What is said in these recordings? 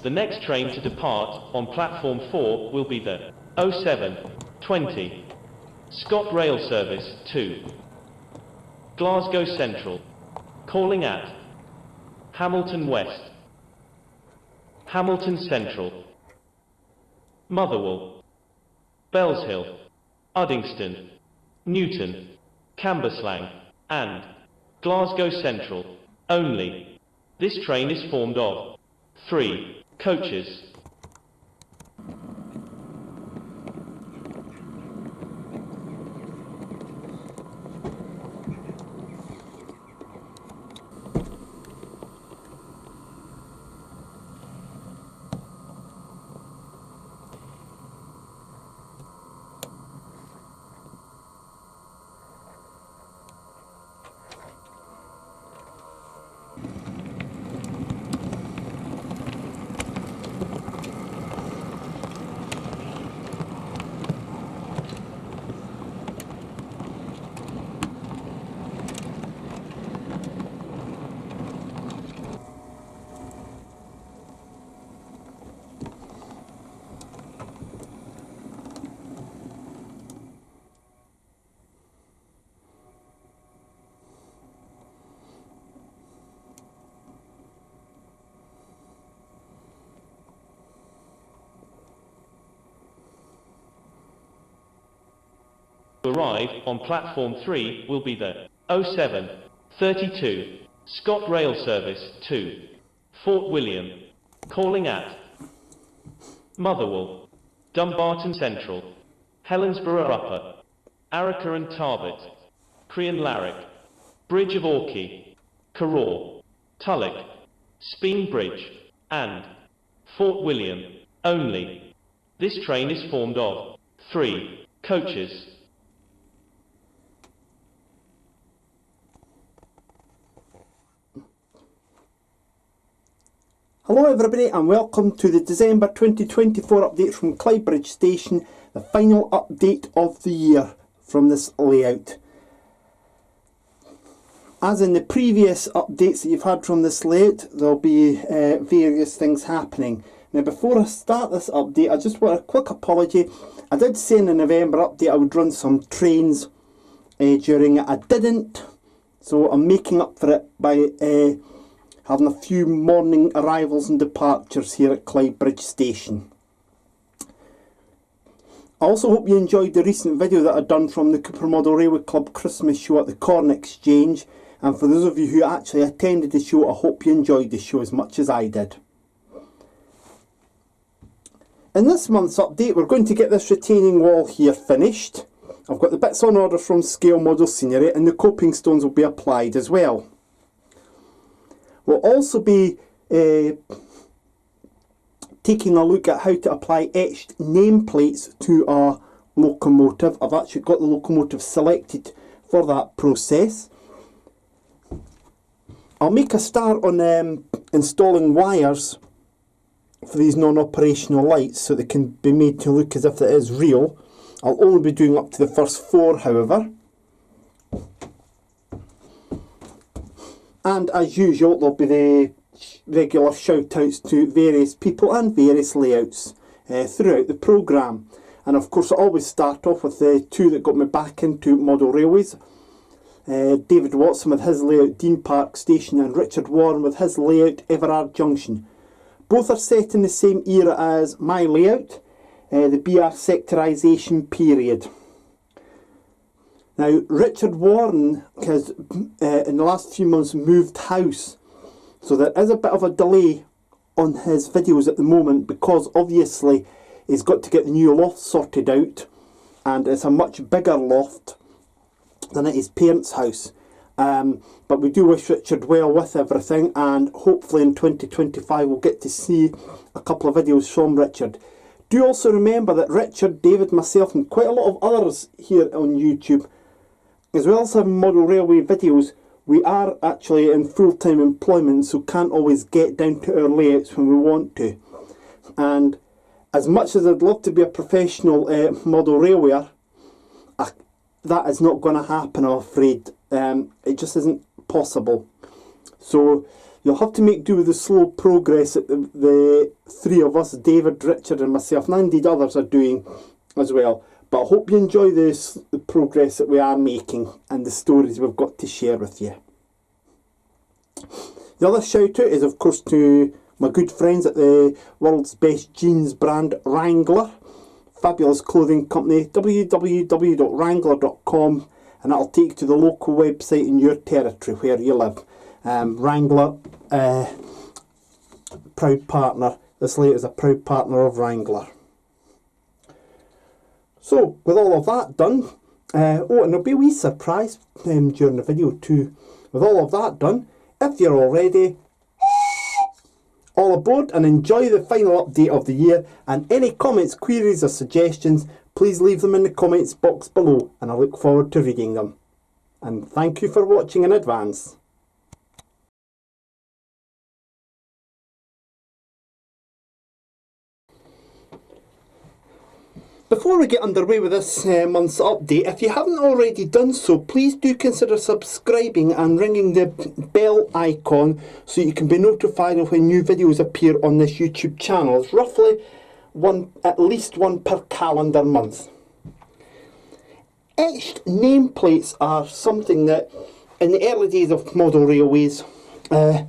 The next train to depart on platform 4 will be the 0720 Scott Rail Service 2, Glasgow Central, calling at Hamilton West, Hamilton Central, Motherwell, Bellshill, Uddingston, Newton, Cambuslang, and Glasgow Central only. This train is formed of 3 coaches. To arrive on platform 3 will be the 0732 Scott Rail Service 2, Fort William, calling at Motherwell, Dumbarton Central, Helensburgh Upper, Arica and Tarbet, Crean Larrick, Bridge of Orkney, Carraw, Tulloch, Speen Bridge, and Fort William only. This train is formed of 3 coaches. Hello everybody and welcome to the December 2024 update from Clydebridge Station, the final update of the year from this layout. As in the previous updates that you've had from this layout, there'll be various things happening. Now before I start this update, I just want a quick apology. I did say in the November update I would run some trains during it. I didn't, so I'm making up for it by having a few morning arrivals and departures here at Clydebridge Station. I also hope you enjoyed the recent video that I've done from the Cooper Model Railway Club Christmas show at the Corn Exchange, and for those of you who actually attended the show, I hope you enjoyed the show as much as I did. In this month's update we're going to get this retaining wall here finished. I've got the bits on order from Scale Model Scenery and the coping stones will be applied as well. We'll also be taking a look at how to apply etched nameplates to our locomotive. I've actually got the locomotive selected for that process. I'll make a start on installing wires for these non-operational lights so they can be made to look as if it is real. I'll only be doing up to the first 4 however. And as usual, there'll be the regular shout outs to various people and various layouts throughout the programme. And of course I always start off with the 2 that got me back into model railways. David Watson with his layout Dean Park Station and Richard Warren with his layout Everard Junction. Both are set in the same era as my layout, the BR sectorisation period. Now, Richard Warren has, in the last few months, moved house. So there is a bit of a delay on his videos at the moment because obviously he's got to get the new loft sorted out. And it's a much bigger loft than at his parents' house. But we do wish Richard well with everything, and hopefully in 2025 we'll get to see a couple of videos from Richard. Do also remember that Richard, David, myself and quite a lot of others here on YouTube, as well as having model railway videos, we are actually in full-time employment, so can't always get down to our layouts when we want to. And as much as I'd love to be a professional model railwayer, that is not going to happen, I'm afraid. It just isn't possible. So You'll have to make do with the slow progress that the three of us, David, Richard and myself, and indeed others, are doing as well. But I hope you enjoy the progress that we are making and the stories we've got to share with you. The other shout out is of course to my good friends at the world's best jeans brand Wrangler. Fabulous clothing company, www.wrangler.com, and that'll take you to the local website in your territory where you live. Wrangler, proud partner. This lady is a proud partner of Wrangler. So, with all of that done, and there'll be a wee surprise during the video too. With all of that done, if you're all ready, all aboard and enjoy the final update of the year. And any comments, queries or suggestions, please leave them in the comments box below, and I look forward to reading them. And thank you for watching in advance. Before we get underway with this month's update, if you haven't already done so, please do consider subscribing and ringing the bell icon so you can be notified of when new videos appear on this YouTube channel. It's roughly at least one per calendar month. Etched nameplates are something that in the early days of model railways were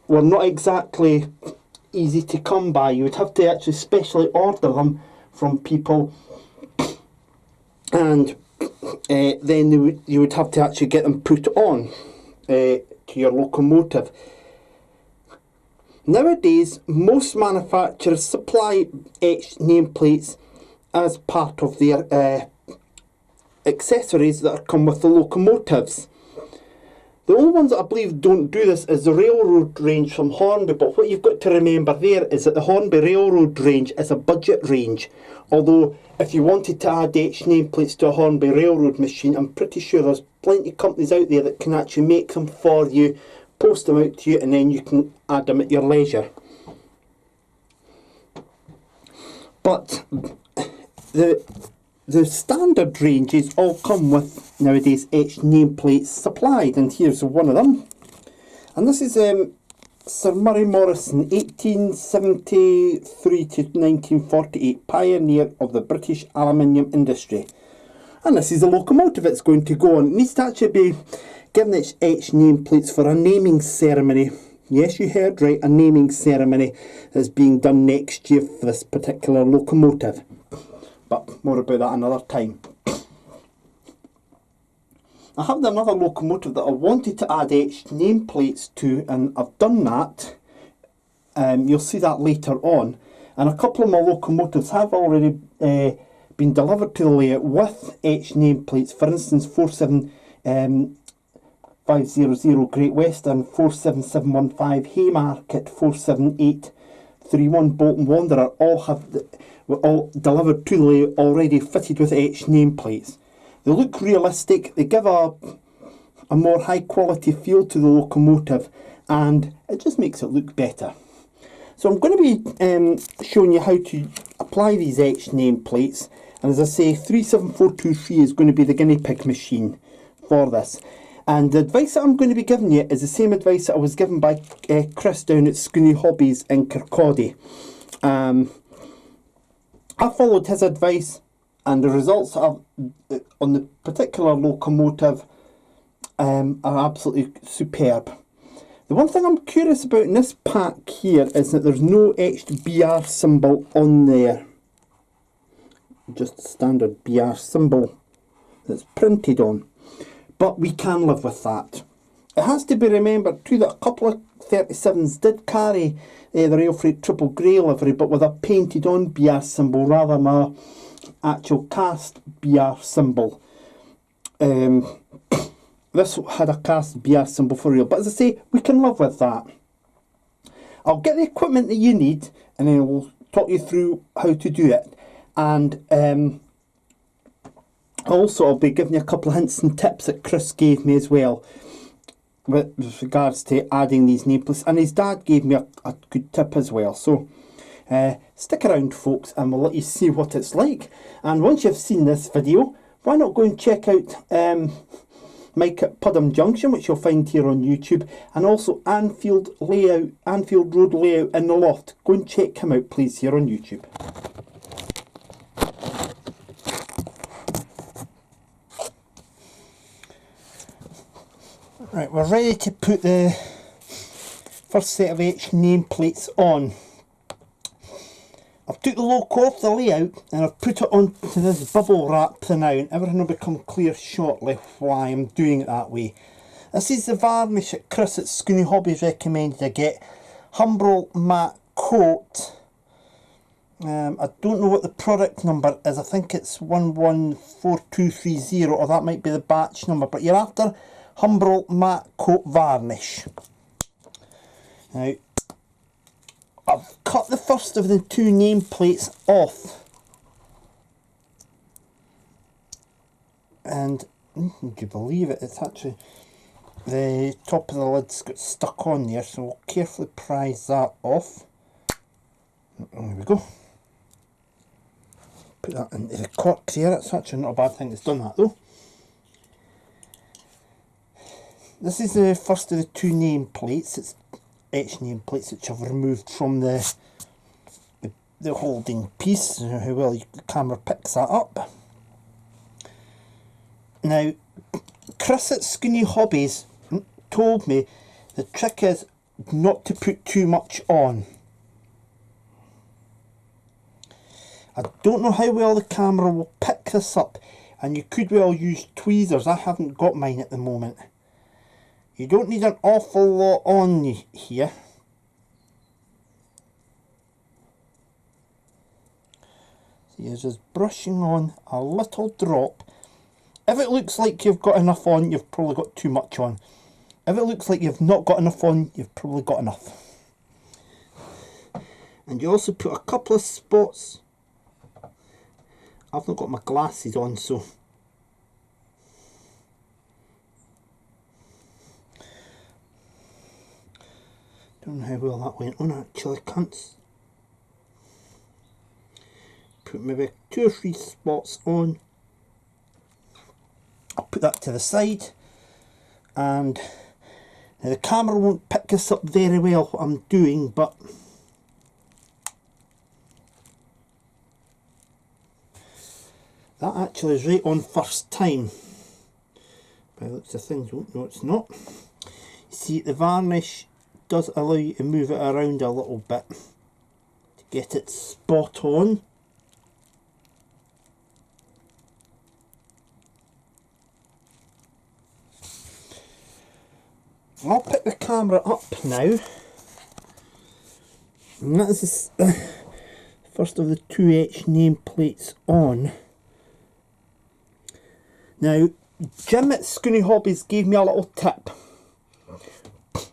not exactly easy to come by. You would have to actually specially order them from people, and then you would have to actually get them put on to your locomotive. Nowadays, most manufacturers supply etched nameplates as part of their accessories that come with the locomotives. The only ones that I believe don't do this is the railroad range from Hornby, but what you've got to remember there is that the Hornby railroad range is a budget range. Although if you wanted to add etched nameplates to a Hornby railroad machine, I'm pretty sure there's plenty of companies out there that can actually make them for you, post them out to you, and then you can add them at your leisure. But the standard ranges all come with nowadays etched nameplates supplied, and here's one of them. And this is Sir Murray Morrison, 1873 to 1948, pioneer of the British aluminium industry. And this is the locomotive it's going to go on. It needs to actually be given its etched nameplates for a naming ceremony. Yes, you heard right, a naming ceremony is being done next year for this particular locomotive. But more about that another time. I have another locomotive that I wanted to add etched nameplates to, and I've done that. You'll see that later on. And a couple of my locomotives have already been delivered to the layout with etched nameplates. For instance, 47500 Great Western, 47715 Haymarket, 47831 Bolton Wanderer were all delivered to the layout already fitted with etched nameplates. They look realistic, they give a more high quality feel to the locomotive, and it just makes it look better. So I'm going to be showing you how to apply these etched nameplates, and as I say, 37423 is going to be the guinea pig machine for this. And the advice that I'm going to be giving you is the same advice that I was given by Chris down at Scooney Hobbies in Kirkcaldy. I followed his advice, and the results on the particular locomotive are absolutely superb. The one thing I'm curious about in this pack here is that there's no etched BR symbol on there. Just a standard BR symbol that's printed on. But we can live with that. It has to be remembered too that a couple of 37s did carry the rail freight triple grey livery, but with a painted on BR symbol rather than a actual cast BR symbol. This had a cast BR symbol for real, but as I say, we can live with that. I'll get the equipment that you need, and then we'll talk you through how to do it. And also I'll be giving you a couple of hints and tips that Chris gave me as well with regards to adding these nameplates, and his dad gave me a good tip as well. So stick around folks, and we'll let you see what it's like. And once you've seen this video, why not go and check out Mike at Pudham Junction, which you'll find here on YouTube, and also Anfield Road Layout in the Loft. Go and check him out, please, here on YouTube. Right, we're ready to put the first set of etched nameplates on. I've took the loco off the layout and I've put it onto this bubble wrap for now, and everything will become clear shortly why I'm doing it that way. This is the varnish that Chris at Scooney Hobbies recommended I get. Humbrol matte coat. I don't know what the product number is. I think it's 114230, or that might be the batch number, but you're after Humbrol matte coat varnish. Now, I've cut the first of the two nameplates off, and would you believe it, it's actually the top of the lid's got stuck on there, so we'll carefully prise that off. There we go. Put that into the cork there. It's actually not a bad thing it's done that though. This is the first of the two nameplates. It's etched nameplates which I've removed from the holding piece. How well the camera picks that up. Now, Chris at Scooney Hobbies told me the trick is not to put too much on. I don't know how well the camera will pick this up, and you could well use tweezers. I haven't got mine at the moment. You don't need an awful lot on here. So you're just brushing on a little drop. If it looks like you've got enough on, you've probably got too much on. If it looks like you've not got enough on, you've probably got enough. And you also put a couple of spots. I've not got my glasses on, so don't know how well that went on actually, cunts. Put maybe 2 or 3 spots on. I'll put that to the side, and now the camera won't pick this up very well what I'm doing, but that actually is right on first time. By the looks of things, oh, no it's not. You see, the varnish does allow you to move it around a little bit to get it spot on. I'll pick the camera up now, and that is the first of the 2 etched nameplates on. Now, Jim at Scooney Hobbies gave me a little tip,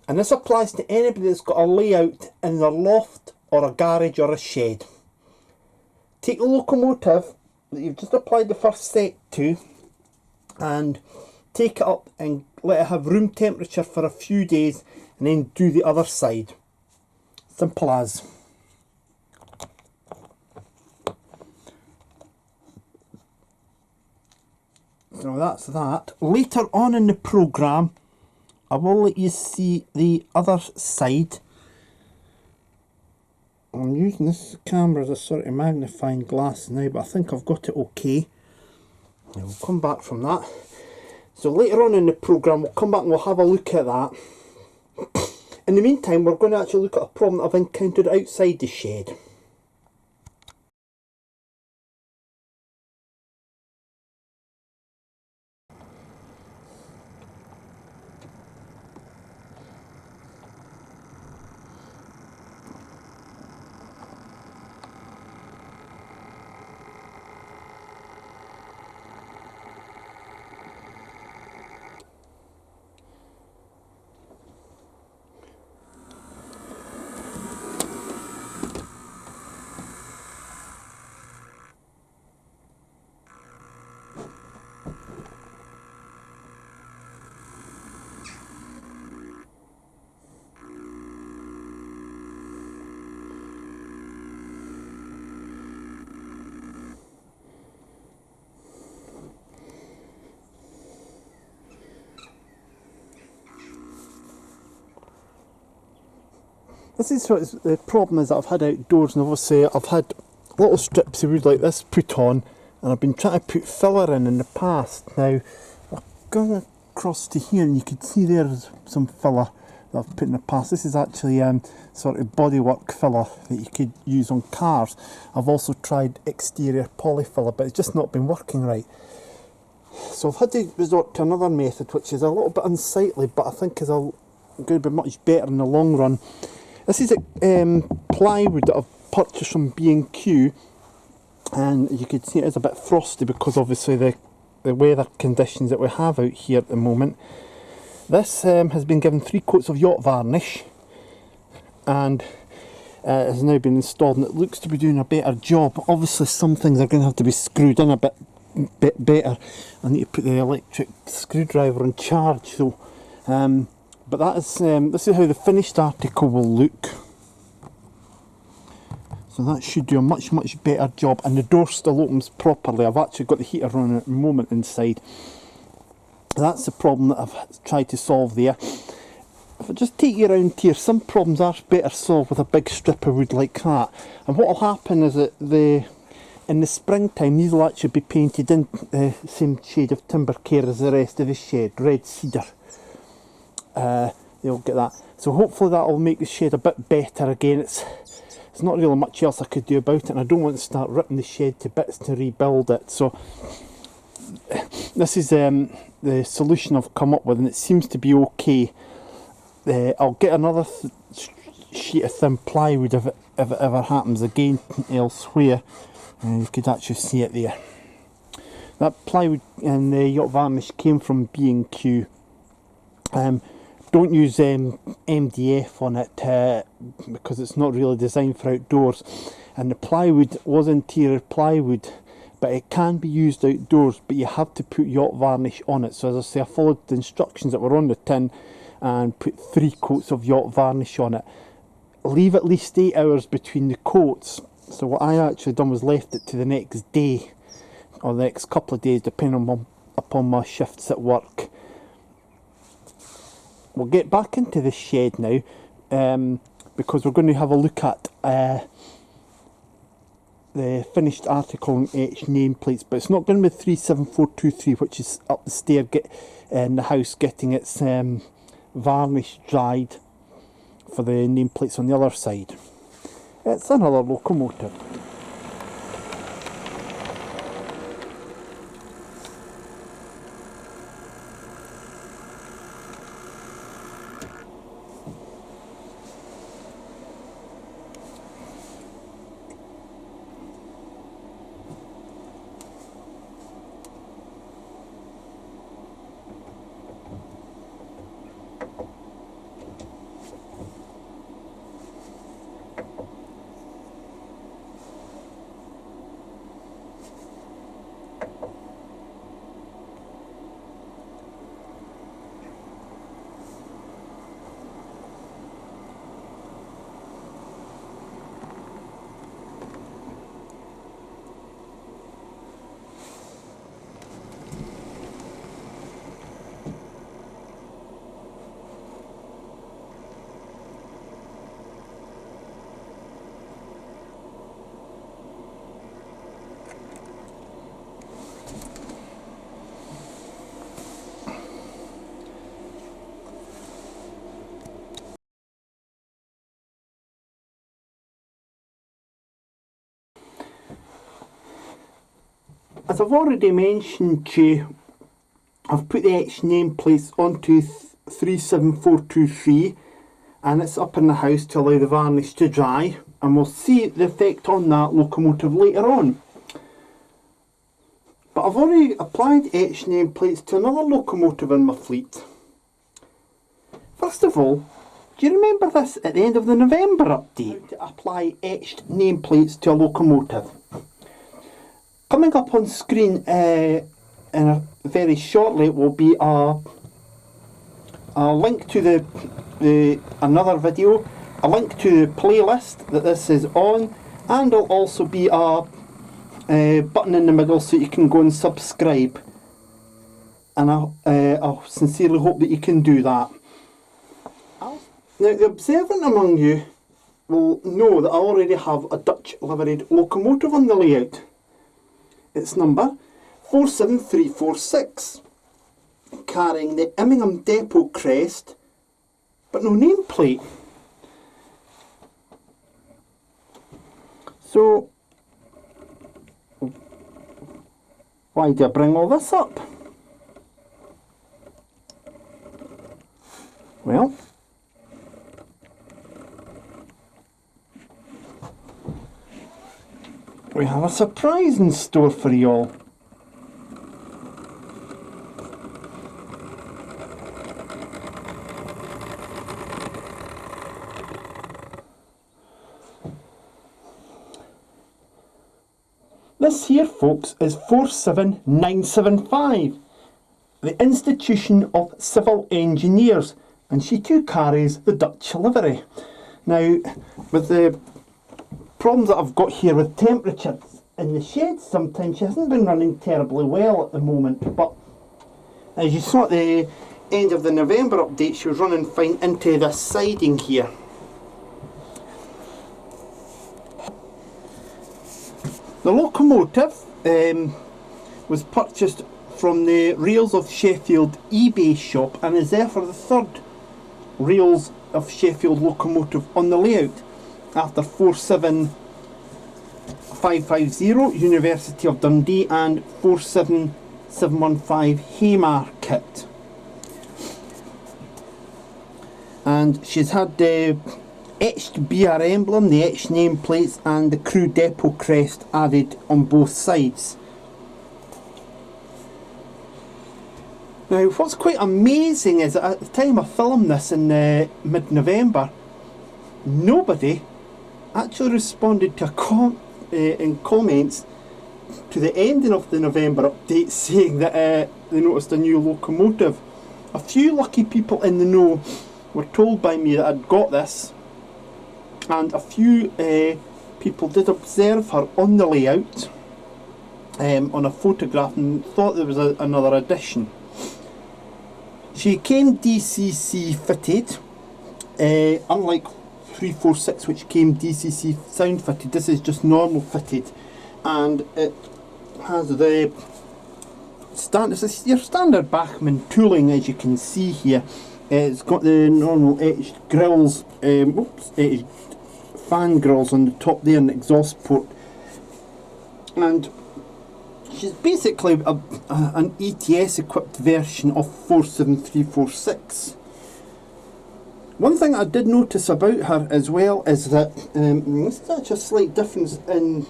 and this applies to anybody that's got a layout in their loft or a garage or a shed. Take the locomotive that you've just applied the first set to and take it up and let it have room temperature for a few days, and then do the other side. Simple as. So that's that. Later on in the programme, I will let you see the other side. I'm using this camera as a sort of magnifying glass now, but I think I've got it okay. Now we'll come back from that. So later on in the programme, we'll come back and we'll have a look at that. In the meantime, we're going to actually look at a problem that I've encountered outside the shed. This is what the problem is that I've had outdoors, and obviously I've had little strips of wood like this put on, and I've been trying to put filler in the past. Now, I've gone across to here and you can see there's some filler that I've put in the past. This is actually sort of bodywork filler that you could use on cars. I've also tried exterior poly filler, but it's just not been working right. So I've had to resort to another method, which is a little bit unsightly, but I think is going to be much better in the long run. This is plywood that I've purchased from B&Q, and you can see it is a bit frosty because obviously the weather conditions that we have out here at the moment. This has been given 3 coats of yacht varnish, and it has now been installed, and it looks to be doing a better job. Obviously some things are going to have to be screwed in a bit better. I need to put the electric screwdriver on charge, so but that is this is how the finished article will look. So that should do a much better job, and the door still opens properly. I've actually got the heater on at the moment inside. That's the problem that I've tried to solve there. If I just take you around here, some problems are better solved with a big strip of wood like that. And what will happen is that in the springtime these will actually be painted in the same shade of timber care as the rest of the shed, red cedar. You'll get that. So hopefully that will make the shed a bit better again. It's not really much else I could do about it, and I don't want to start ripping the shed to bits to rebuild it. So this is the solution I've come up with, and it seems to be okay. I'll get another sheet of thin plywood if it ever happens again elsewhere. You could actually see it there. That plywood and the yacht varnish came from B&Q. Don't use MDF on it because it's not really designed for outdoors, and the plywood was interior plywood, but it can be used outdoors, but you have to put yacht varnish on it. So as I say, I followed the instructions that were on the tin and put 3 coats of yacht varnish on it. Leave at least 8 hours between the coats. So what I actually done was left it to the next day or the next couple of days, depending upon my shifts at work. We'll get back into the shed now, because we're going to have a look at the finished article on etched nameplates, but it's not going to be 37423, which is up the stair in the house getting its varnish dried for the nameplates on the other side. It's another locomotive. As I've already mentioned to you, I've put the etched nameplates onto 37423, and it's up in the house to allow the varnish to dry, and we'll see the effect on that locomotive later on. But I've already applied etched nameplates to another locomotive in my fleet. First of all, do you remember this at the end of the November update? How to apply etched nameplates to a locomotive. Coming up on screen very shortly will be a link to another video, a link to the playlist that this is on, and there'll also be a button in the middle so you can go and subscribe, and I'll sincerely hope that you can do that. Now, the observant among you will know that I already have a Dutch liveried locomotive on the layout. It's number 47346, carrying the Immingham depot crest, but no nameplate. So, why do I bring all this up? Well, we have a surprise in store for you all. This here, folks, is 47975, the Institution of Civil Engineers, and she too carries the Dutch livery. Now, with the problems that I've got here with temperatures in the shed, sometimes she hasn't been running terribly well at the moment, but as you saw at the end of the November update, she was running fine into this siding here. The locomotive was purchased from the Rails of Sheffield eBay shop and is therefore the third Rails of Sheffield locomotive on the layout, after 47550 University of Dundee and 47715 Haymarket. And she's had the etched BR emblem, the etched nameplates and the crew depot crest added on both sides. Now, what's quite amazing is that at the time I filmed this in mid-November, nobody actually responded to in comments to the ending of the November update saying that they noticed a new locomotive. A few lucky people in the know were told by me that I'd got this, and a few people did observe her on the layout on a photograph and thought there was another addition. She came DCC fitted, unlike 346 which came DCC sound fitted. This is just normal fitted, and it has the your standard Bachmann tooling, as you can see here. It's got the normal etched grills, etched fan grills on the top there and exhaust port, and she's basically an ETS equipped version of 47346. One thing I did notice about her as well is that there's actually a slight difference in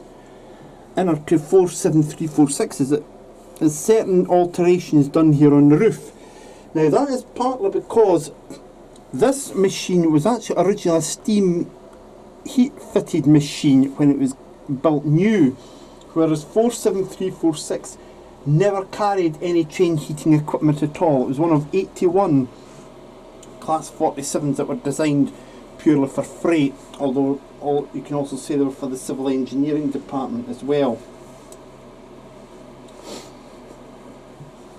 her to 47346, is that there's certain alterations done here on the roof. Now that is partly because this machine was actually originally a steam heat fitted machine when it was built new, whereas 47346 never carried any train heating equipment at all. It was one of 81 Class 47s that were designed purely for freight, although you can also say they were for the civil engineering department as well.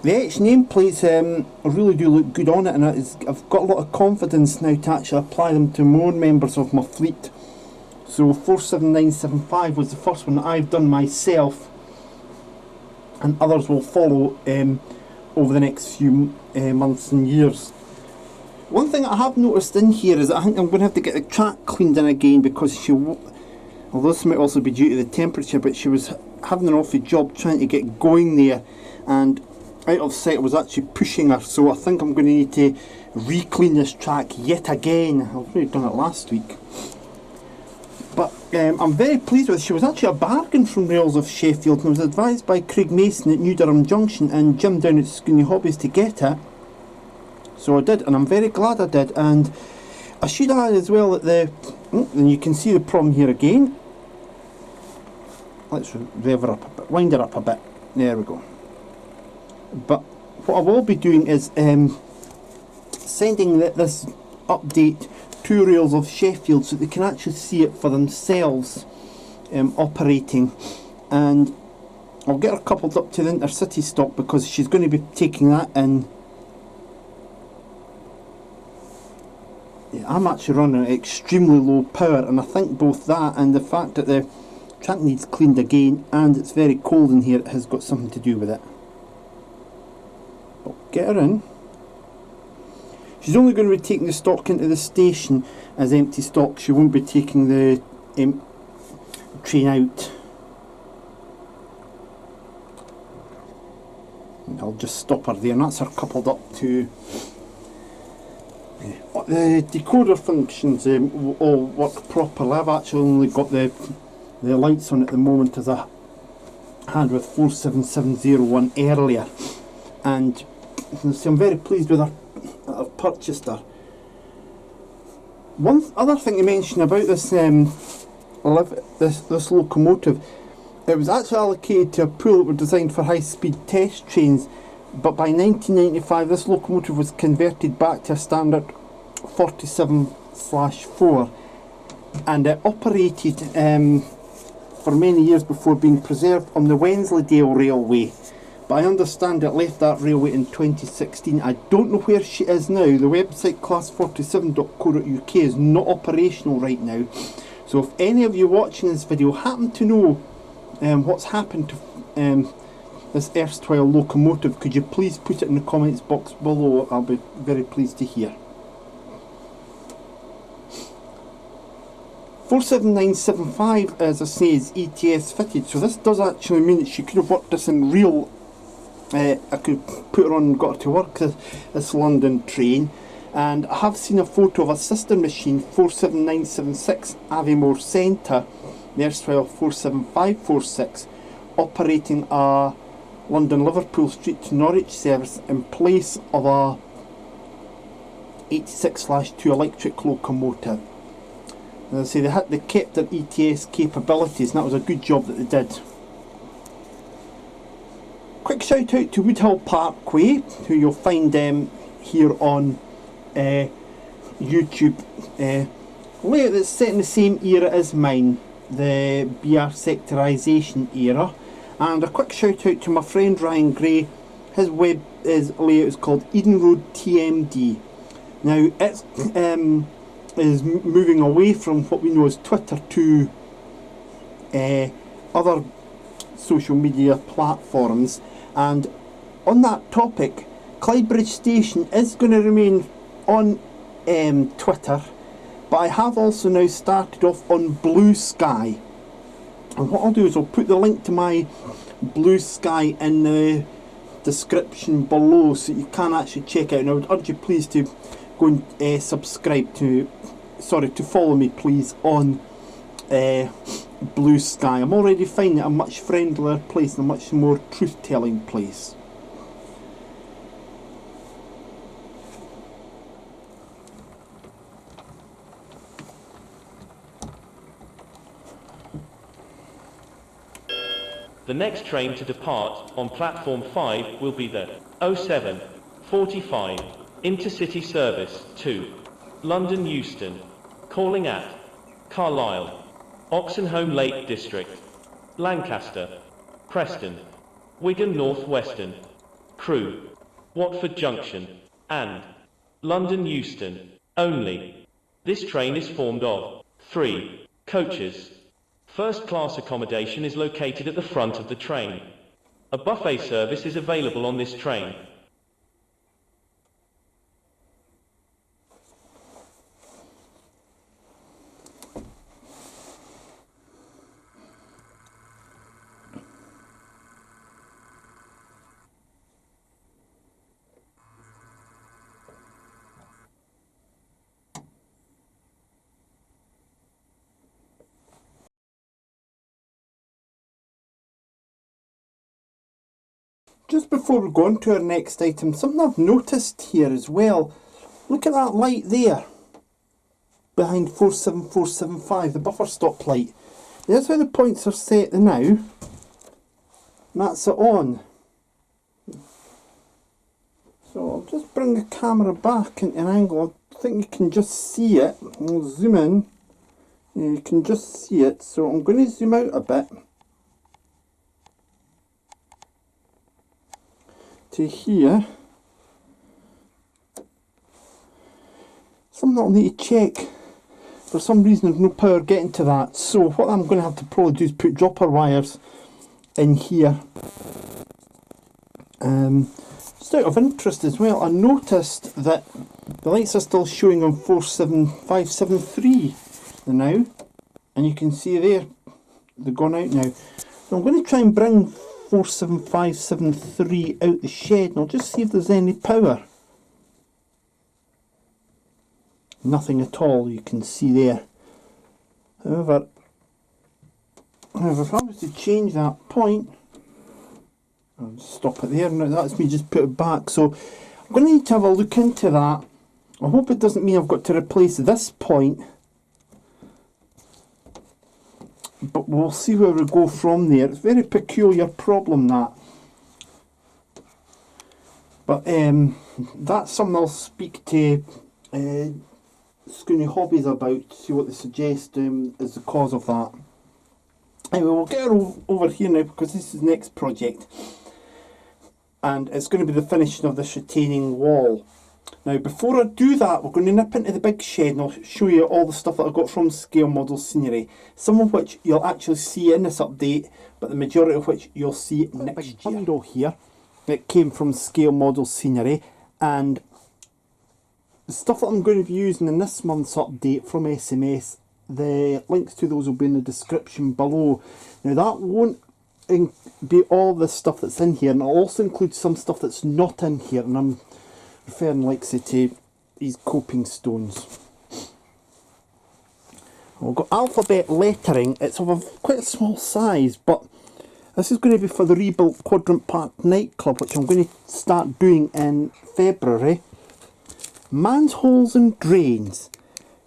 The etched nameplates really do look good on it, and I've got a lot of confidence now to actually apply them to more members of my fleet. So 47975 was the first one that I've done myself, and others will follow over the next few months and years. One thing I have noticed in here is that I think I'm going to have to get the track cleaned in again, because although this might also be due to the temperature, but she was having an awful job trying to get going there, and out of sight I was actually pushing her, so I think I'm going to need to re-clean this track yet again. I've already done it last week. But I'm very pleased with it. She was actually a bargain from Rails of Sheffield, and I was advised by Craig Mason at New Durham Junction and Jim down at Scooney Hobbies to get it. So I did, and I'm very glad I did. And I should add as well that and you can see the problem here again. Let's rev her up a bit, wind her up a bit. There we go. But what I will be doing is sending this update to Rails of Sheffield so they can actually see it for themselves operating, and I'll get her coupled up to the intercity stop, because she's going to be taking that in Yeah, I'm actually running at extremely low power, and I think both that and the fact that the track needs cleaned again and it's very cold in here has got something to do with it. But get her in. She's only going to be taking the stock into the station as empty stock. She won't be taking the train out. And I'll just stop her there, and that's her coupled up to the decoder functions. All work properly. I've actually only got the lights on at the moment as I had with 47701 earlier, and so I'm very pleased with her. I've purchased her. One other thing to mention about this this locomotive, it was actually allocated to a pool that were designed for high-speed test trains, but by 1995 this locomotive was converted back to a standard 47/4, and it operated for many years before being preserved on the Wensleydale Railway. But I understand it left that railway in 2016. I don't know where she is now. The website class47.co.uk is not operational right now. So if any of you watching this video happen to know what's happened to this erstwhile locomotive, could you please put it in the comments box below? I'll be very pleased to hear. 47975, as I say, is ETS fitted, so this does actually mean that she could have worked this in real. I could put her on and got her to work this London train, and I have seen a photo of a sister machine, 47976 Aviemore Centre, the erstwhile 47546, operating a London Liverpool Street to Norwich service in place of a 86/2 electric locomotive. As I say, they kept their ETS capabilities, and that was a good job that they did. Quick shout out to Woodhill Parkway, who you'll find here on YouTube. Layout that's set in the same era as mine, the BR sectorisation era. And a quick shout out to my friend Ryan Gray. His layout is called Eden Road TMD. Now it's is moving away from what we know as Twitter to other social media platforms, and on that topic, Clydebridge Station is going to remain on Twitter, but I have also now started off on Blue Sky, and what I'll do is I'll put the link to my Blue Sky in the description below so you can actually check out, and I would urge you please to go and subscribe to, to follow me please on Blue Sky. I'm already finding it a much friendlier place and a much more truth-telling place. The next train to depart on platform 5 will be the 0745 Intercity Service to London Euston, calling at Carlisle, Oxenholme Lake District, Lancaster, Preston, Wigan North Western, Crewe, Watford Junction, and London Euston only. This train is formed of 3 coaches. First class accommodation is located at the front of the train. A buffet service is available on this train. Just before we go on to our next item, something I've noticed here as well. Look at that light there behind 47475, the buffer stop light. There's how the points are set now, and that's it on. So I'll just bring the camera back into an angle. I think you can just see it. I'll zoom in. Yeah, you can just see it, so I'm going to zoom out a bit to here. something I'll need to check. For some reason there's no power getting to that, so what I'm going to have to probably do is put dropper wires in here. Just out of interest as well, I noticed that the lights are still showing on 47573 now, and you can see there, they've gone out now. So I'm going to try and bring 47573 out the shed, and I'll just see if there's any power. Nothing at all, you can see there. However, if I was to change that point, I'll just stop it there. Now that's me just put it back. So I'm going to need to have a look into that. I hope it doesn't mean I've got to replace this point, but we'll see where we go from there. It's a very peculiar problem, that. But that's something I'll speak to Scooney Hobbies about, see what they suggest is the cause of that. Anyway, we'll get her over here now, because this is the next project, and it's going to be the finishing of this retaining wall. Now before I do that, we're going to nip into the big shed and I'll show you all the stuff that I got from Scale Model Scenery, some of which you'll actually see in this update, but the majority of which you'll see next year. Bundle here that came from Scale Model Scenery, and the stuff that I'm going to be using in this month's update from SMS, the links to those will be in the description below. Now that won't be all the stuff that's in here, and I'll also include some stuff that's not in here, and I'm referring, like say, to these coping stones. We've got alphabet lettering. It's of quite a small size, but this is going to be for the rebuilt Quadrant Park nightclub, which I'm going to start doing in February. Manholes and drains.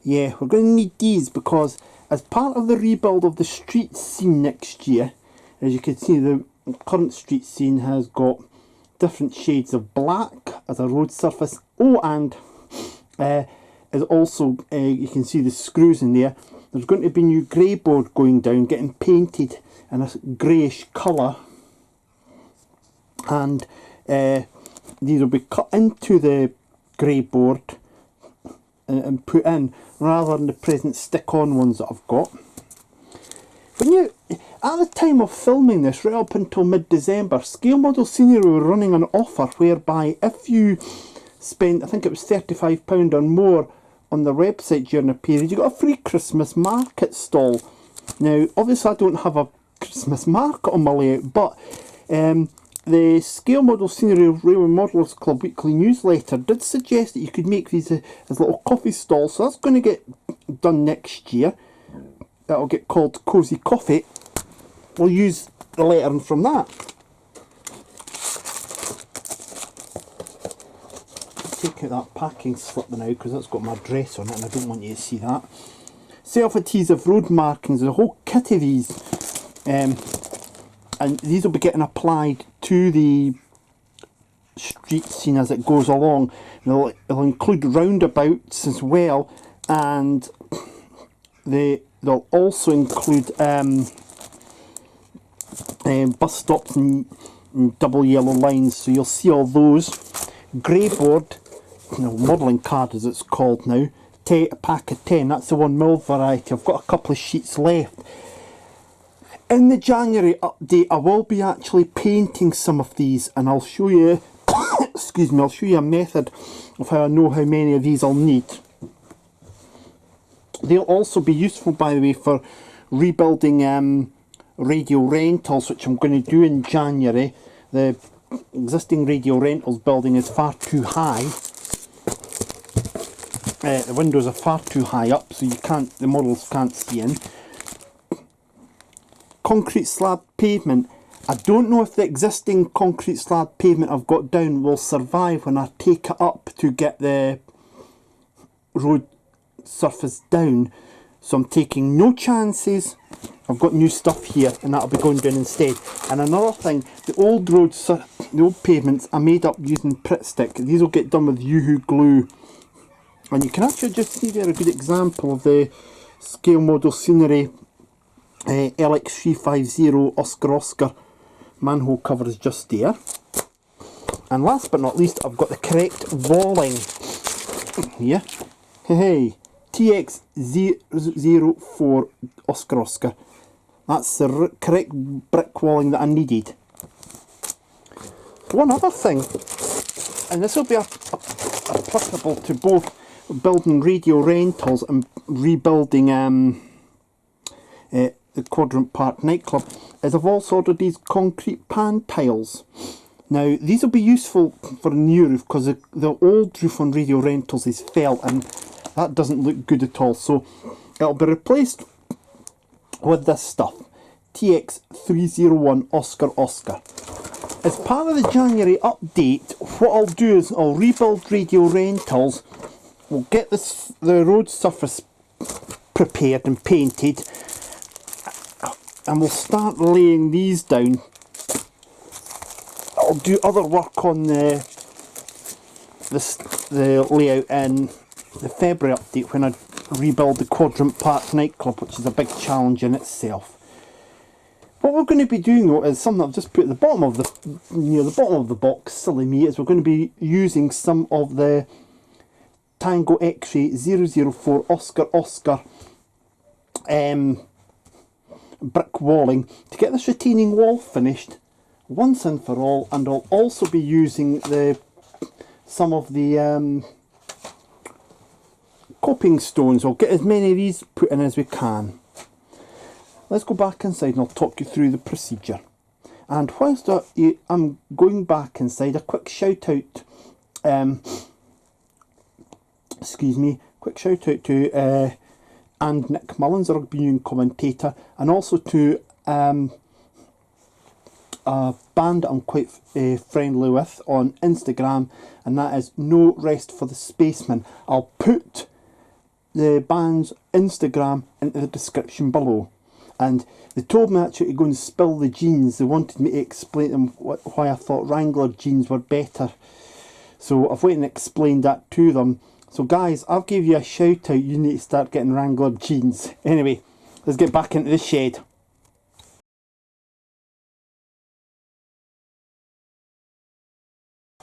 Yeah, we're going to need these because as part of the rebuild of the street scene next year, as you can see, the current street scene has got different shades of black as a road surface. Oh, and is also, you can see the screws in there. There's going to be new grey board going down, getting painted in a greyish colour. And these will be cut into the grey board and put in, rather than the present stick-on ones that I've got. When you, at the time of filming this, right up until mid-December, Scale Model Scenery were running an offer whereby if you spent, I think it was £35 or more on their website during a period, you got a free Christmas market stall. Now, obviously I don't have a Christmas market on my layout, but the Scale Model Scenery Railway Modellers Club weekly newsletter did suggest that you could make these as little coffee stalls, so that's going to get done next year. That'll get called Cosy Coffee. We'll use the lettering from that. Take out that packing slip now, because that's got my address on it and I don't want you to see that. Self-adhesive road markings, there's a whole kit of these. And these will be getting applied to the street scene as it goes along. It'll include roundabouts as well, and they'll also include bus stops and double yellow lines, so you'll see all those. Grey board, modelling card as it's called now, a pack of 10, that's the 1mm variety. I've got a couple of sheets left. In the January update, I will be actually painting some of these, and I'll show you, excuse me, I'll show you a method of how I know how many of these I'll need. They'll also be useful, by the way, for rebuilding radio rentals, which I'm going to do in January. The existing radio rentals building is far too high. The windows are far too high up, so the models can't see in. Concrete slab pavement. I don't know if the existing concrete slab pavement I've got down will survive when I take it up to get the road surface down, so I'm taking no chances. I've got new stuff here and that'll be going down instead. And another thing, the old pavements are made up using Pritt stick. These will get done with Yoo-hoo glue, and you can actually just see there a good example of the Scale Model Scenery LX350 Oscar manhole cover is just there. And last but not least, I've got the correct walling here. Hey, TX004 Oscar. That's the correct brick walling that I needed. One other thing, and this will be applicable to both building radio rentals and rebuilding the Quadrant Park nightclub, is I've also ordered these concrete pan tiles. Now these will be useful for a new roof because the old roof on radio rentals is felt and that doesn't look good at all, so it'll be replaced with this stuff, TX301 Oscar. As part of the January update, what I'll do is I'll rebuild radio rentals, we'll get the road surface prepared and painted, and we'll start laying these down. I'll do other work on the layout in the February update when I rebuild the Quadrant Park nightclub, which is a big challenge in itself. What we're going to be doing though is something I've just put at the bottom of the bottom of the box, silly me, is we're going to be using some of the Tango X-ray 004 Oscar brick walling to get this retaining wall finished once and for all, and I'll also be using some of the coping stones. I'll get as many of these put in as we can. Let's go back inside and I'll talk you through the procedure. And whilst I'm going back inside, a quick shout out, to and Nick Mullins, a rugby union commentator, and also to a band I'm quite friendly with on Instagram, and that is No Rest for the Spaceman. I'll put the band's Instagram into the description below. And they told me actually to go and spill the jeans. They wanted me to explain them why I thought Wrangler jeans were better. So I've went and explained that to them. So guys, I'll give you a shout out. You need to start getting Wrangler jeans. Anyway, let's get back into the shed.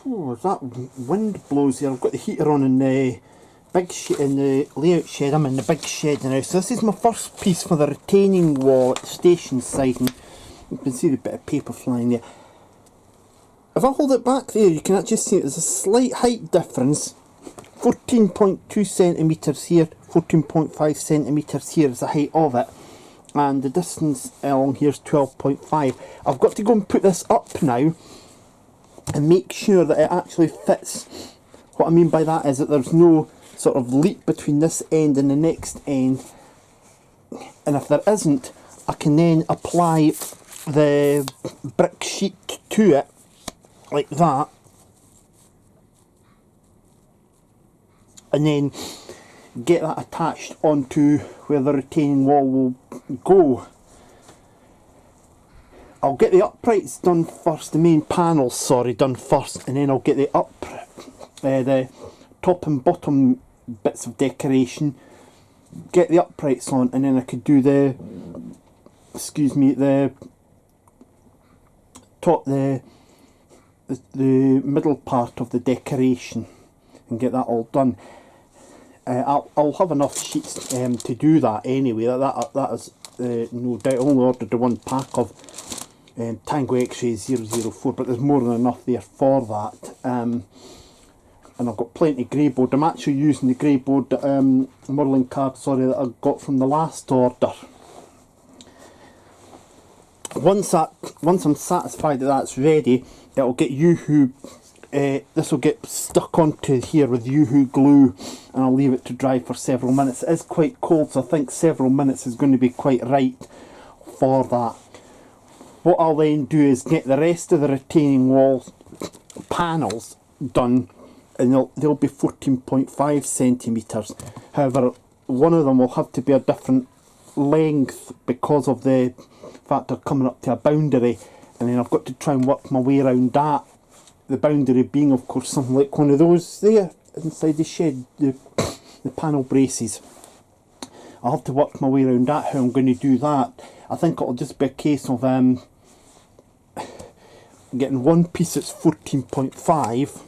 Oh, as that wind blows here, I've got the heater on in the in the layout shed. I'm in the big shed now. So this is my first piece for the retaining wall at the station side, and you can see the bit of paper flying there. If I hold it back there, you can actually see there's a slight height difference. 14.2 centimetres here, 14.5 centimetres here is the height of it, and the distance along here is 12.5. I've got to go and put this up now and make sure that it actually fits. What I mean by that is that there's no sort of leap between this end and the next end, and if there isn't, I can then apply the brick sheet to it like that, and then get that attached onto where the retaining wall will go. I'll get the uprights done first, the main panels, sorry, done first, and then I'll get the top and bottom bits of decoration, get the uprights on, and then I could do the middle part of the decoration and get that all done. I'll have enough sheets to do that anyway. That is no doubt. I only ordered the one pack of Tango X-ray 004, but there's more than enough there for that. And I've got plenty of grey board. I'm actually using the grey board modelling card, sorry, that I got from the last order. Once I'm satisfied that that's ready, it'll get Yoo-hoo. This will get stuck onto here with Yoo-hoo glue, and I'll leave it to dry for several minutes. It is quite cold, so I think several minutes is going to be quite right for that. What I'll then do is get the rest of the retaining wall panels done, and they'll be 14.5 centimetres. However, one of them will have to be a different length because of the fact they're coming up to a boundary, and then I've got to try and work my way around that. The boundary being, of course, something like one of those there inside the shed, the panel braces. I'll have to work my way around that, how I'm going to do that. I think it'll just be a case of getting one piece that's 14.5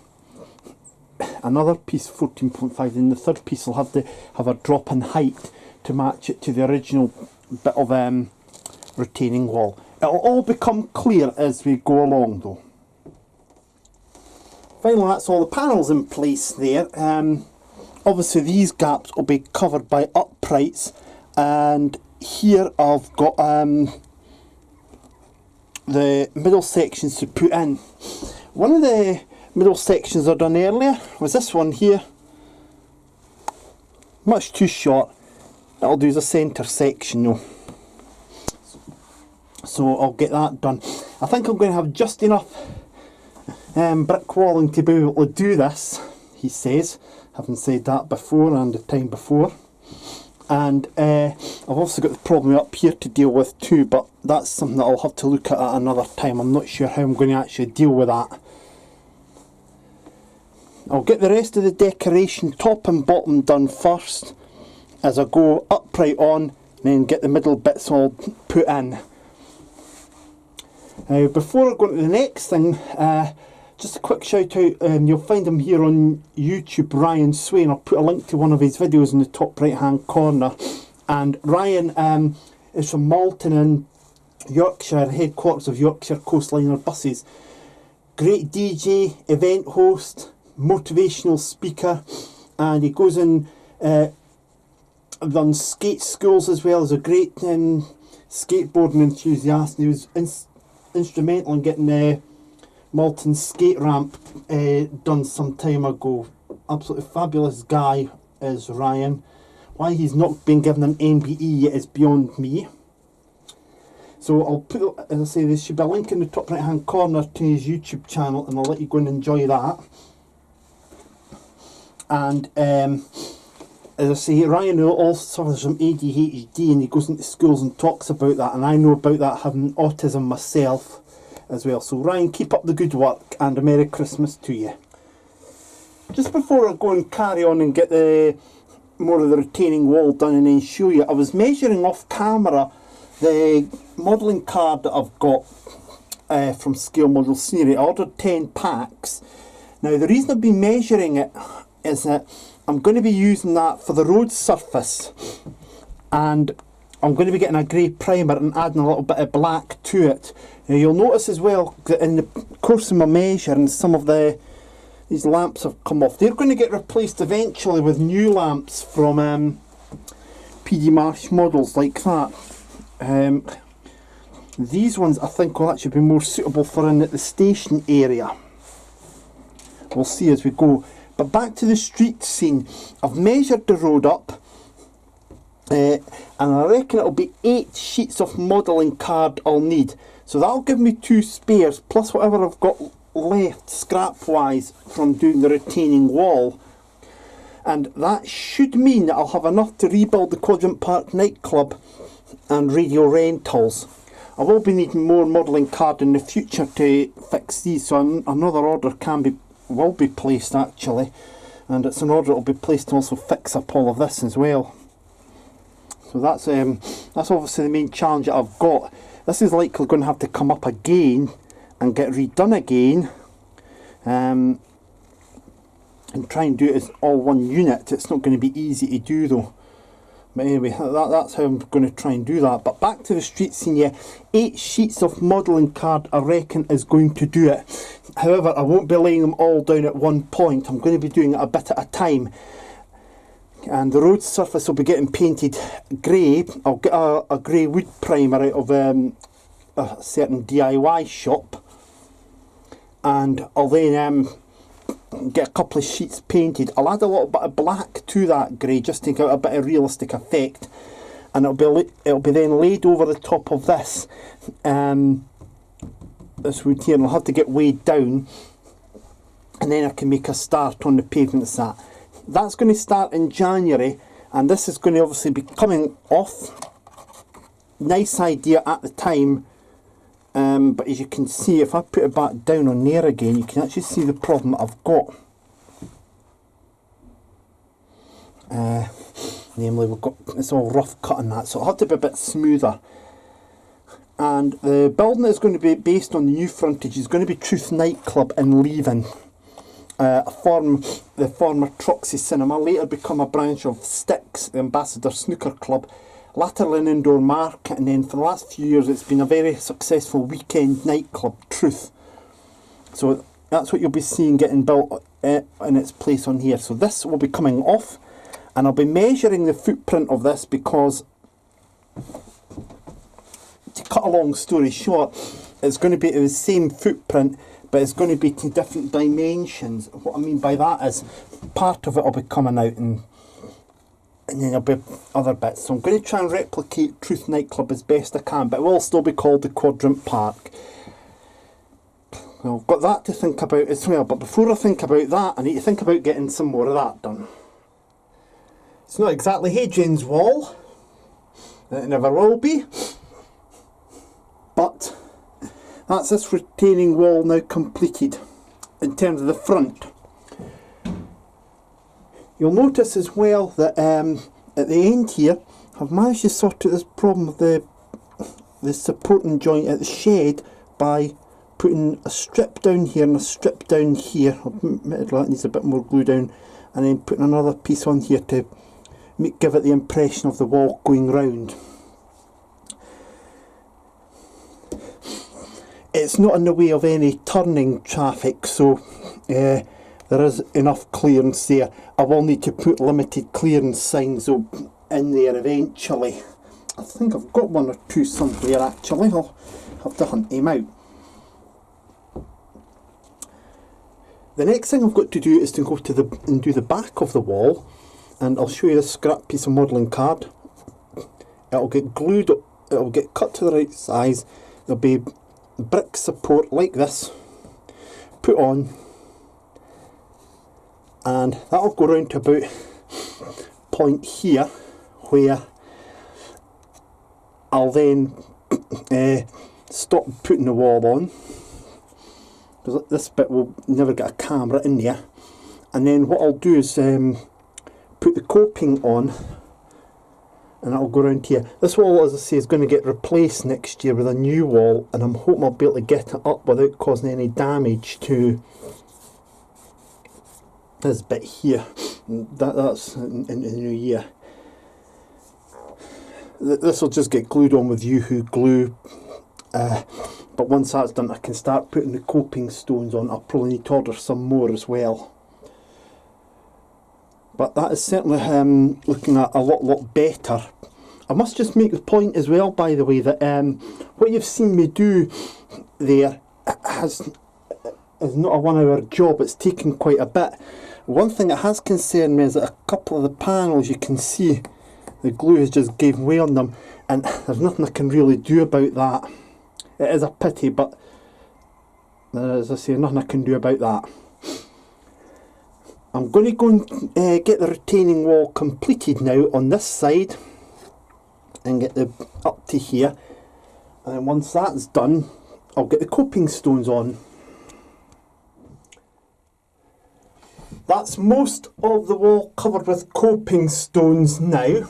another piece 14.5, and the third piece will have to have a drop in height to match it to the original bit of retaining wall. It'll all become clear as we go along though. Finally, that's all the panels in place there. Obviously these gaps will be covered by uprights, and here I've got the middle sections to put in. One of the middle sections I've done earlier was this one here. Much too short. That'll do as a centre section though. So I'll get that done. I think I'm going to have just enough brick walling to be able to do this, he says. Haven't said that before and the time before. And I've also got the problem up here to deal with too, but that's something that I'll have to look at another time. I'm not sure how I'm going to actually deal with that. I'll get the rest of the decoration top and bottom done first as I go upright on, and then get the middle bits all put in. Before I go to the next thing, just a quick shout out, you'll find him here on YouTube, Ryan Swain. I'll put a link to one of his videos in the top right hand corner. And Ryan is from Malton in Yorkshire, headquarters of Yorkshire Coastliner Buses. Great DJ, event host, motivational speaker, and he goes in, runs skate schools as well. As a great skateboarding enthusiast. He was instrumental in getting Malton skate ramp done some time ago. Absolutely fabulous guy is Ryan. Why he's not been given an MBE yet is beyond me. So I'll put, as I say, there should be a link in the top right hand corner to his YouTube channel, and I'll let you go and enjoy that. And as I say, Ryan also suffers from ADHD, and he goes into schools and talks about that, and I know about that, having autism myself as well. So Ryan, keep up the good work, and a Merry Christmas to you. Just before I go and carry on and get the more of the retaining wall done and then show you, I was measuring off camera the modelling card that I've got from Scale Model Scenery. I ordered 10 packs. Now the reason I've been measuring it is that I'm going to be using that for the road surface, and I'm going to be getting a grey primer and adding a little bit of black to it. Now you'll notice as well that in the course of my measuring, some of these lamps have come off. They're going to get replaced eventually with new lamps from PD Marsh models like that. These ones I think will actually be more suitable for in at the station area. We'll see as we go. But back to the street scene. I've measured the road up, and I reckon it'll be 8 sheets of modelling card I'll need. So that'll give me 2 spares, plus whatever I've got left scrap wise from doing the retaining wall. And that should mean that I'll have enough to rebuild the Quadrant Park nightclub and radio rentals. I will be needing more modelling card in the future to fix these, so another order will be placed actually, and it's an order that will be placed to also fix up all of this as well. So that's obviously the main challenge that I've got. This is likely going to have to come up again and get redone again, and try and do it as all one unit. It's not going to be easy to do though. But anyway, that's how I'm going to try and do that. But back to the street scene, yeah, 8 sheets of modelling card I reckon is going to do it. However, I won't be laying them all down at one point. I'm going to be doing it a bit at a time. And the road surface will be getting painted grey. I'll get a grey wood primer out of a certain DIY shop. And I'll then get a couple of sheets painted. I'll add a little bit of black to that grey just to get a bit of realistic effect, and it'll be then laid over the top of this this wood here, and I'll have to get weighed down, and then I can make a start on the pavements. That's going to start in January, and this is going to obviously be coming off. Nice idea at the time. But as you can see, if I put it back down on there again, you can actually see the problem that I've got. Namely, it's all rough cut and that, so it'll have to be a bit smoother. And the building is going to be based on the new frontage is going to be Truth Nightclub in Leven, a firm the former Troxy Cinema, later become a branch of Sticks, the Ambassador Snooker Club, latterly an indoor market, and then for the last few years it's been a very successful weekend nightclub, Truth. So that's what you'll be seeing getting built in its place on here. So this will be coming off, and I'll be measuring the footprint of this because, to cut a long story short, it's going to be the same footprint, but it's going to be to different dimensions. What I mean by that is part of it will be coming out, and then there'll be other bits. So I'm going to try and replicate Truth Nightclub as best I can, but it will still be called the Quadrant Park. Well, I've got that to think about as well, but before I think about that, I need to think about getting some more of that done. It's not exactly Hadrian's Wall, it never will be, but that's this retaining wall now completed in terms of the front. You'll notice as well that at the end here, I've managed to sort out this problem of the supporting joint at the shed by putting a strip down here and a strip down here. Admittedly that needs a bit more glue down, and then putting another piece on here to give it the impression of the wall going round. It's not in the way of any turning traffic, so there is enough clearance there. I will need to put limited clearance signs up in there eventually. I think I've got one or two somewhere actually. I'll have to hunt them out. The next thing I've got to do is to go to and do the back of the wall, and I'll show you this scrap piece of modelling card. It'll get glued up, it'll get cut to the right size. There'll be brick support like this put on, and that'll go round to about point here where I'll then stop putting the wall on, because this bit will never get a camera in there. And then what I'll do is put the coping on, and that'll go around here. This wall, as I say, is going to get replaced next year with a new wall, and I'm hoping I'll be able to get it up without causing any damage to this bit here. That's in the new year. This will just get glued on with Yoo-Hoo glue, but once that's done I can start putting the coping stones on. I'll probably need to order some more as well. But that is certainly looking at a lot better. I must just make the point as well, by the way, that what you've seen me do there is not a 1 hour job. It's taken quite a bit. One thing that has concerned me is that a couple of the panels, you can see the glue has just given way on them, and there's nothing I can really do about that. It is a pity, but as I say, nothing I can do about that. I'm going to go and get the retaining wall completed now on this side and get the up to here, and then once that's done I'll get the coping stones on. That's most of the wall covered with coping stones now.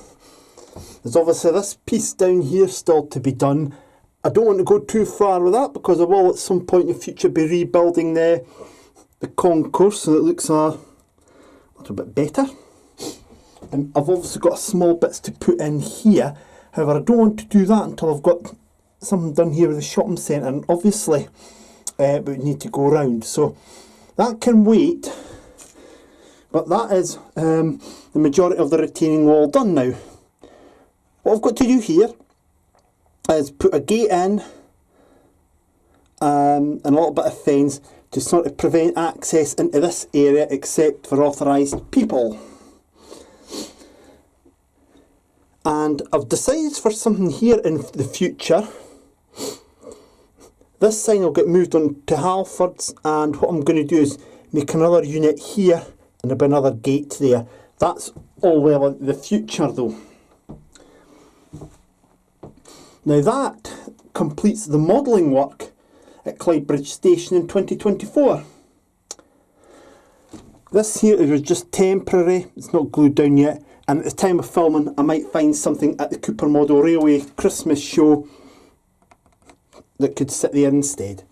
There's obviously this piece down here still to be done. I don't want to go too far with that because I will at some point in the future be rebuilding the concourse so it looks a little bit better. And I've obviously got small bits to put in here. However, I don't want to do that until I've got something done here with the shopping centre, and obviously we would need to go round. So that can wait. But that is the majority of the retaining wall done now. What I've got to do here is put a gate in and a little bit of fence to sort of prevent access into this area except for authorised people. And I've decided for something here in the future. This sign will get moved on to Halfords, and what I'm going to do is make another unit here and there'll be another gate there. That's all well in the future though. Now that completes the modelling work at Clydebridge station in 2024. This here is just temporary, it's not glued down yet, and at the time of filming I might find something at the Cooper Model Railway Christmas show that could sit there instead.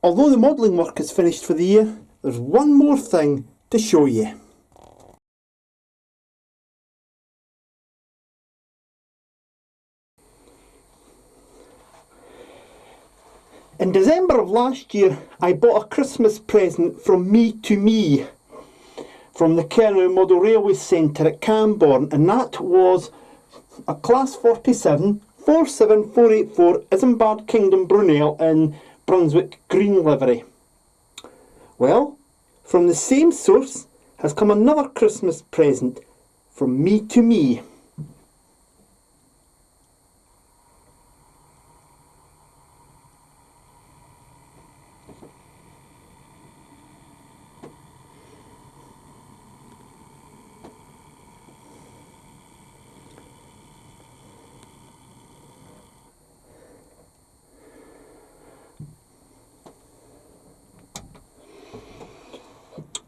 Although the modelling work is finished for the year, there's one more thing to show you. In December of last year, I bought a Christmas present from Me to Me from the Kernow Model Railway Centre at Camborne, and that was a Class 47 47484 Isambard Kingdom Brunel in Brunswick green livery. Well, from the same source has come another Christmas present from Me to Me.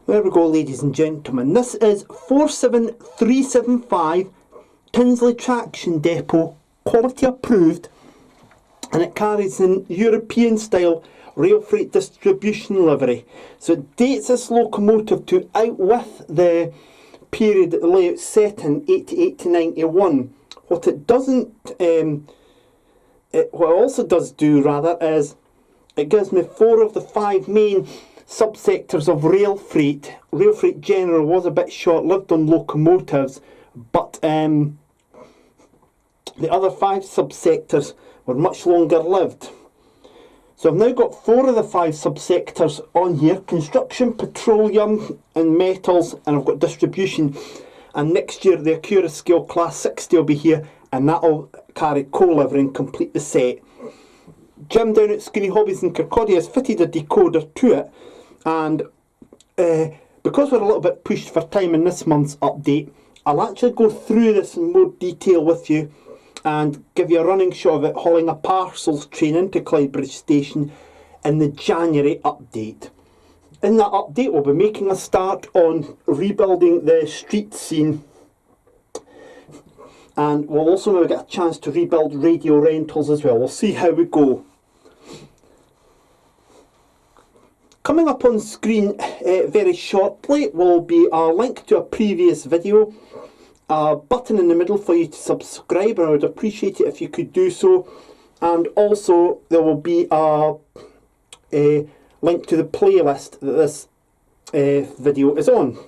There we go, ladies and gentlemen. This is 47375 Tinsley Traction Depot, quality approved, and it carries an European style rail freight distribution livery. So it dates this locomotive to out with the period that the layout set in, 88 to 91. What it doesn't, what it also does do rather, is it gives me 4 of the 5 main subsectors of rail freight. Rail freight general was a bit short-lived on locomotives, but the other 5 subsectors were much longer lived. So I've now got 4 of the 5 subsectors on here: construction, petroleum and metals, and I've got distribution. And next year the Acura scale class 60 will be here, and that'll carry coal livery and complete the set. Jim down at Skinny Hobbies in Kirkcaldy has fitted a decoder to it, and because we're a little bit pushed for time in this month's update, I'll actually go through this in more detail with you and give you a running shot of it hauling a parcels train into Clydebridge station in the January update. In that update we'll be making a start on rebuilding the street scene, and we'll also maybe get a chance to rebuild radio rentals as well. We'll see how we go. Coming up on screen very shortly will be a link to a previous video, a button in the middle for you to subscribe, and I would appreciate it if you could do so, and also there will be a link to the playlist that this video is on.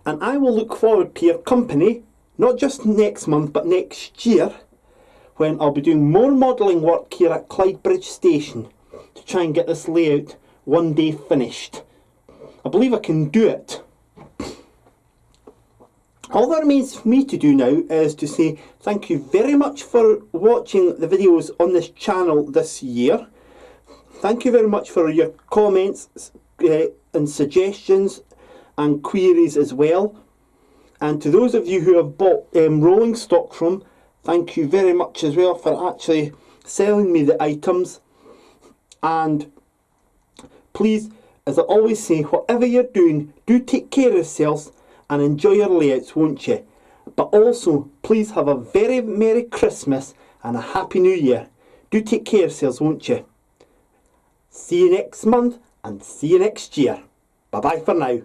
And I will look forward to your company, not just next month but next year, when I'll be doing more modelling work here at Clydebridge station to try and get this layout one day finished. I believe I can do it. All that remains for me to do now is to say thank you very much for watching the videos on this channel this year. Thank you very much for your comments and suggestions and queries as well. And to those of you who have bought rolling stock from, thank you very much as well for actually selling me the items. And please, as I always say, whatever you're doing, do take care of yourselves and enjoy your layouts, won't you? But also, please have a very Merry Christmas and a Happy New Year. Do take care of yourselves, won't you? See you next month and see you next year. Bye bye for now.